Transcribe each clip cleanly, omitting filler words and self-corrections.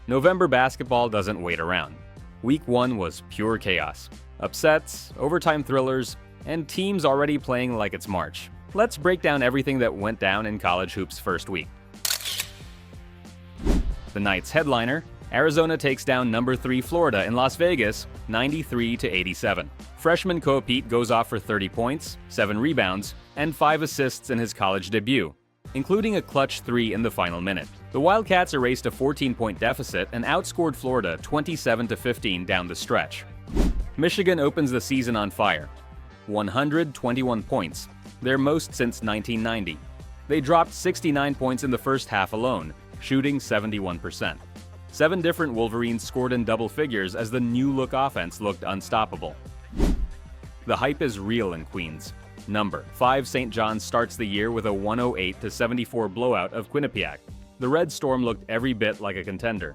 November basketball doesn't wait around. Week 1 was pure chaos. Upsets, overtime thrillers, and teams already playing like it's March. Let's break down everything that went down in college hoops first week. The night's headliner, Arizona takes down number 3 Florida in Las Vegas, 93-87. Freshman Koa Pete goes off for 30 points, 7 rebounds, and 5 assists in his college debut, including a clutch 3 in the final minute. The Wildcats erased a 14-point deficit and outscored Florida 27-15 down the stretch. Michigan opens the season on fire. 121 points, their most since 1990. They dropped 69 points in the first half alone, shooting 71%. 7 different Wolverines scored in double figures as the new-look offense looked unstoppable. The hype is real in Queens. Number 5 St. John's starts the year with a 108-74 blowout of Quinnipiac. The Red Storm looked every bit like a contender.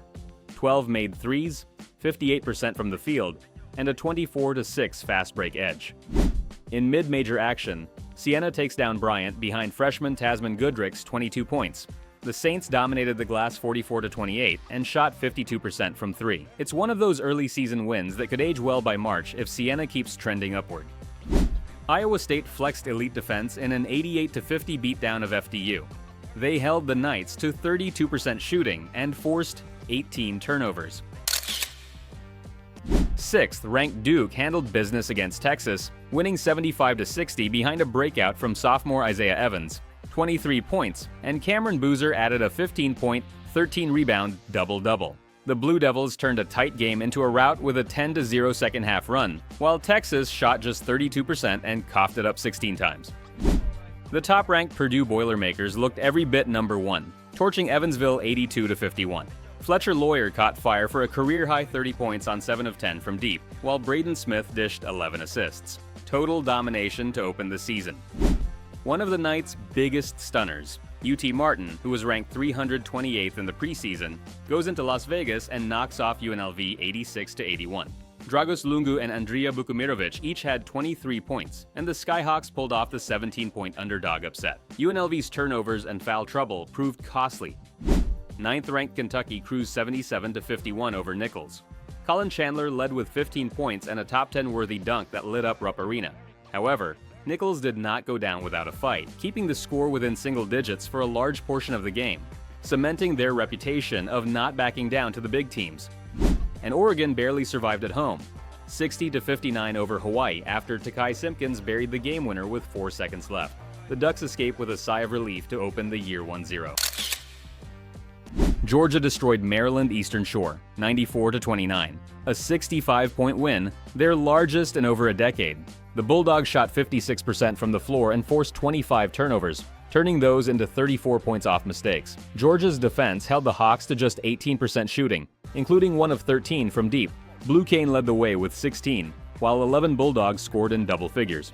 12 made threes, 58% from the field, and a 24-6 fast break edge. In mid-major action, Siena takes down Bryant behind freshman Tasman Goodrick's 22 points. The Saints dominated the glass 44-28 and shot 52% from 3. It's one of those early season wins that could age well by March if Siena keeps trending upward. Iowa State flexed elite defense in an 88-50 beatdown of FDU. They held the Knights to 32% shooting and forced 18 turnovers. 6th ranked Duke handled business against Texas, winning 75-60 behind a breakout from sophomore Isaiah Evans, 23 points, and Cameron Boozer added a 15-point, 13-rebound double-double. The Blue Devils turned a tight game into a rout with a 10-0 second-half run, while Texas shot just 32% and coughed it up 16 times. The top-ranked Purdue Boilermakers looked every bit number 1, torching Evansville 82-51. Fletcher Lawyer caught fire for a career-high 30 points on 7 of 10 from deep, while Braden Smith dished 11 assists. Total domination to open the season. One of the night's biggest stunners, UT Martin, who was ranked 328th in the preseason, goes into Las Vegas and knocks off UNLV 86-81. Dragos Lungu and Andrija Bukumirovic each had 23 points, and the Skyhawks pulled off the 17-point underdog upset. UNLV's turnovers and foul trouble proved costly. 9th-ranked Kentucky cruised 77-51 over Nichols. Colin Chandler led with 15 points and a top 10-worthy dunk that lit up Rupp Arena. However, Nichols did not go down without a fight, keeping the score within single digits for a large portion of the game, cementing their reputation of not backing down to the big teams. And Oregon barely survived at home, 60-59 over Hawaii after Takai Simpkins buried the game winner with 4 seconds left. The Ducks escape with a sigh of relief to open the year 1-0. Georgia destroyed Maryland Eastern Shore, 94-29. A 65-point win, their largest in over a decade. The Bulldogs shot 56% from the floor and forced 25 turnovers, turning those into 34 points off mistakes. Georgia's defense held the Hawks to just 18% shooting, including 1 of 13 from deep. Blue Cane led the way with 16, while 11 Bulldogs scored in double figures.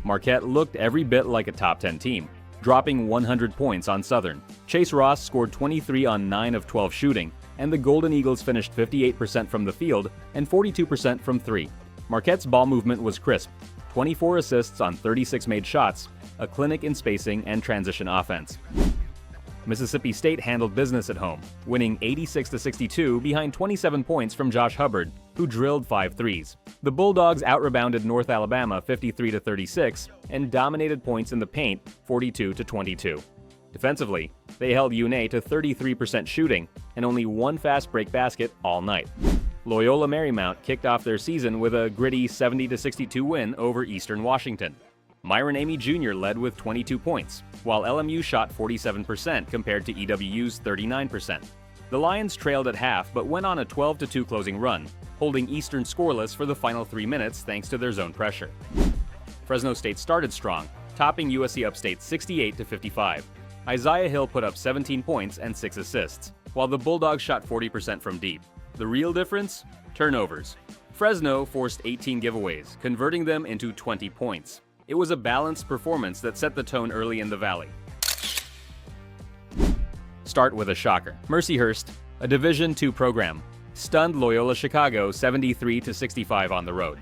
Marquette looked every bit like a top 10 team, dropping 100 points on Southern. Chase Ross scored 23 on 9 of 12 shooting, and the Golden Eagles finished 58% from the field and 42% from 3. Marquette's ball movement was crisp, 24 assists on 36 made shots, a clinic in spacing and transition offense. Mississippi State handled business at home, winning 86-62 behind 27 points from Josh Hubbard, who drilled 5 threes. The Bulldogs out-rebounded North Alabama 53-36 and dominated points in the paint 42-22. Defensively, they held UNA to 33% shooting and only 1 fast break basket all night. Loyola Marymount kicked off their season with a gritty 70-62 win over Eastern Washington. Myron Amy Jr. led with 22 points, while LMU shot 47% compared to EWU's 39%. The Lions trailed at half but went on a 12-2 closing run, holding Eastern scoreless for the final 3 minutes thanks to their zone pressure. Fresno State started strong, topping USC Upstate 68-55. Isaiah Hill put up 17 points and 6 assists, while the Bulldogs shot 40% from deep. The real difference? Turnovers. Fresno forced 18 giveaways, converting them into 20 points. It was a balanced performance that set the tone early in the Valley. Start with a shocker. Mercyhurst, a Division II program, stunned Loyola Chicago 73-65 on the road.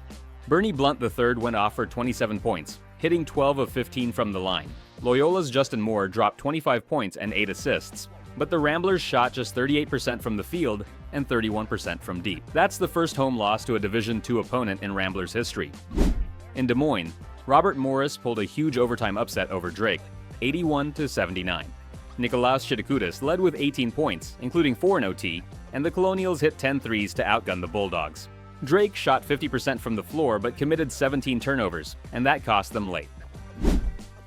Bernie Blunt III went off for 27 points, hitting 12 of 15 from the line. Loyola's Justin Moore dropped 25 points and 8 assists, but the Ramblers shot just 38% from the field and 31% from deep. That's the first home loss to a Division II opponent in Ramblers history. In Des Moines, Robert Morris pulled a huge overtime upset over Drake, 81-79. Nikolaos Chidakoutis led with 18 points, including 4 in OT, and the Colonials hit 10 threes to outgun the Bulldogs. Drake shot 50% from the floor but committed 17 turnovers, and that cost them late.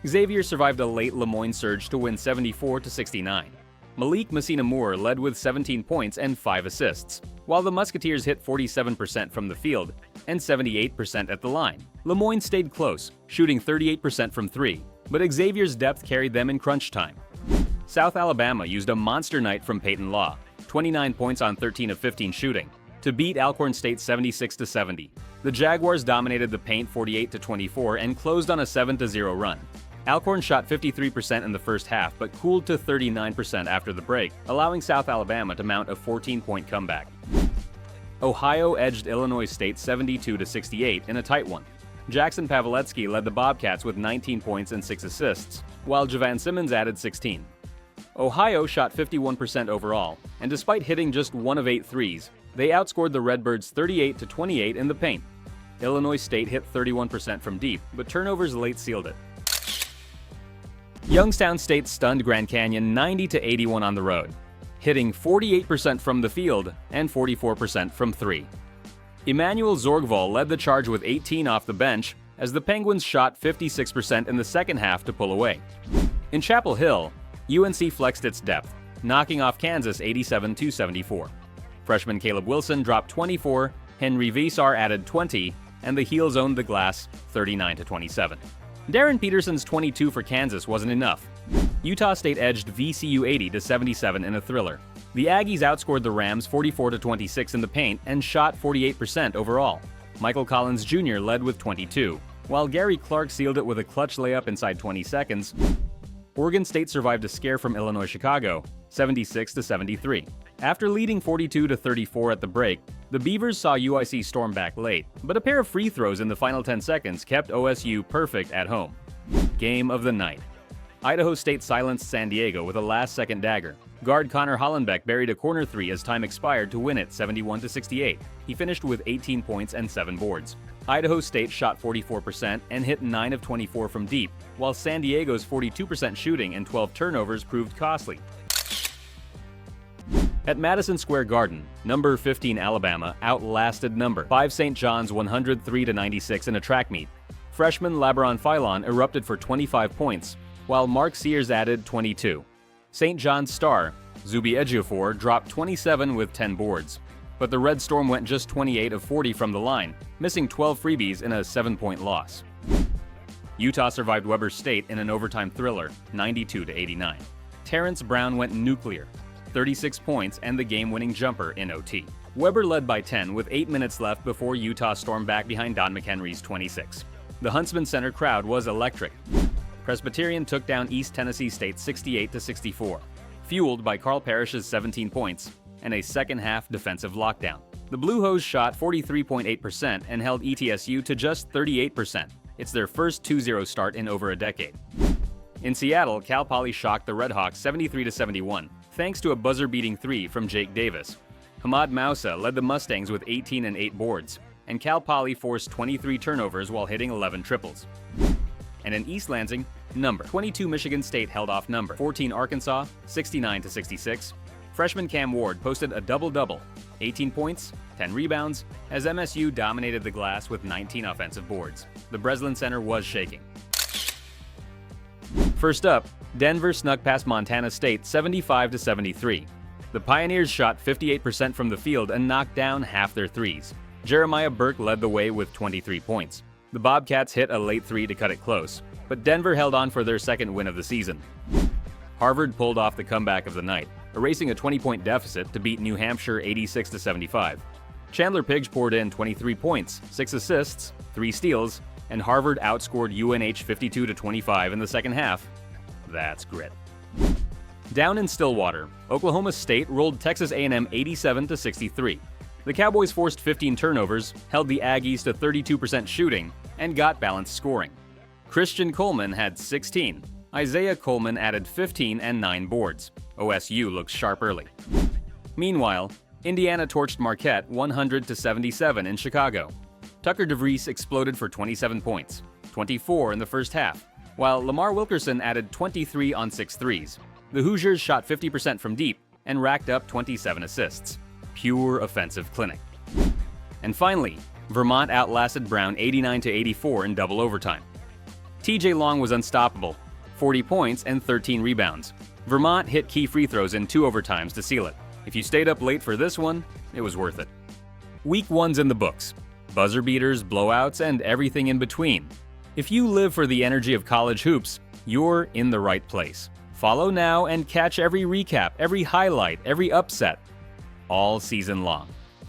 Xavier survived a late Lemoyne surge to win 74-69. Malik Messina Moore led with 17 points and 5 assists, while the Musketeers hit 47% from the field and 78% at the line. Lemoyne stayed close, shooting 38% from 3, but Xavier's depth carried them in crunch time. South Alabama used a monster night from Peyton Law, 29 points on 13 of 15 shooting, to beat Alcorn State 76-70. The Jaguars dominated the paint 48-24 and closed on a 7-0 run. Alcorn shot 53% in the first half but cooled to 39% after the break, allowing South Alabama to mount a 14-point comeback. Ohio edged Illinois State 72-68 in a tight one. Jackson Pavletsky led the Bobcats with 19 points and 6 assists, while Javan Simmons added 16. Ohio shot 51% overall, and despite hitting just 1 of 8 threes, they outscored the Redbirds 38-28 in the paint. Illinois State hit 31% from deep, but turnovers late sealed it. Youngstown State stunned Grand Canyon 90-81 on the road, hitting 48% from the field and 44% from 3. Emmanuel Zorgval led the charge with 18 off the bench as the Penguins shot 56% in the second half to pull away. In Chapel Hill, UNC flexed its depth, knocking off Kansas 87-74. Freshman Caleb Wilson dropped 24, Henry Visar added 20, and the Heels owned the glass 39-27. Darren Peterson's 22 for Kansas wasn't enough. Utah State edged VCU 80-77 in a thriller. The Aggies outscored the Rams 44-26 in the paint and shot 48% overall. Michael Collins Jr. led with 22, while Gary Clark sealed it with a clutch layup inside 20 seconds. Oregon State survived a scare from Illinois Chicago, 76-73. After leading 42-34 at the break, the Beavers saw UIC storm back late, but a pair of free throws in the final 10 seconds kept OSU perfect at home. Game of the night. Idaho State silenced San Diego with a last-second dagger. Guard Connor Hollenbeck buried a corner 3 as time expired to win it 71-68. He finished with 18 points and 7 boards. Idaho State shot 44% and hit 9 of 24 from deep, while San Diego's 42% shooting and 12 turnovers proved costly. At Madison Square Garden, number 15 Alabama outlasted number 5 St. John's 103-96 in a track meet. Freshman LeBron Philon erupted for 25 points, while Mark Sears added 22. St. John's star, Zuby Ejiofor, dropped 27 with 10 boards. But the Red Storm went just 28 of 40 from the line, missing 12 freebies in a 7-point loss. Utah survived Weber State in an overtime thriller, 92-89. Terrence Brown went nuclear, 36 points and the game-winning jumper in OT. Weber led by 10 with 8 minutes left before Utah stormed back behind Don McHenry's 26. The Huntsman Center crowd was electric. Presbyterian took down East Tennessee State 68-64, fueled by Carl Parrish's 17 points and a second-half defensive lockdown. The Blue Hose shot 43.8% and held ETSU to just 38%. It's their first 2-0 start in over a decade. In Seattle, Cal Poly shocked the Redhawks 73-71, thanks to a buzzer-beating 3 from Jake Davis. Hamad Moussa led the Mustangs with 18 and 8 boards, and Cal Poly forced 23 turnovers while hitting 11 triples. And in East Lansing, number 22 Michigan State held off number 14 Arkansas 69-66. Freshman Cam Ward posted a double-double, 18 points, 10 rebounds, as MSU dominated the glass with 19 offensive boards. The Breslin Center was shaking. First up, Denver snuck past Montana State 75-73. The Pioneers shot 58% from the field and knocked down half their threes. Jeremiah Burke led the way with 23 points. The Bobcats hit a late 3 to cut it close, but Denver held on for their second win of the season. Harvard pulled off the comeback of the night, erasing a 20-point deficit to beat New Hampshire 86-75. Chandler Pidge poured in 23 points, 6 assists, 3 steals, and Harvard outscored UNH 52-25 in the second half. That's grit. Down in Stillwater, Oklahoma State rolled Texas A&M 87-63. The Cowboys forced 15 turnovers, held the Aggies to 32% shooting, and got balanced scoring. Christian Coleman had 16. Isaiah Coleman added 15 and 9 boards. OSU looks sharp early. Meanwhile, Indiana torched Marquette 100-77 in Chicago. Tucker DeVries exploded for 27 points, 24 in the first half, while Lamar Wilkerson added 23 on 6 threes. The Hoosiers shot 50% from deep and racked up 27 assists. Pure offensive clinic. And finally, Vermont outlasted Brown 89-84 in double overtime. TJ Long was unstoppable, 40 points and 13 rebounds. Vermont hit key free throws in 2 overtimes to seal it. If you stayed up late for this one, it was worth it. Week 1's in the books. Buzzer beaters, blowouts, and everything in between. If you live for the energy of college hoops, you're in the right place. Follow now and catch every recap, every highlight, every upset, all season long.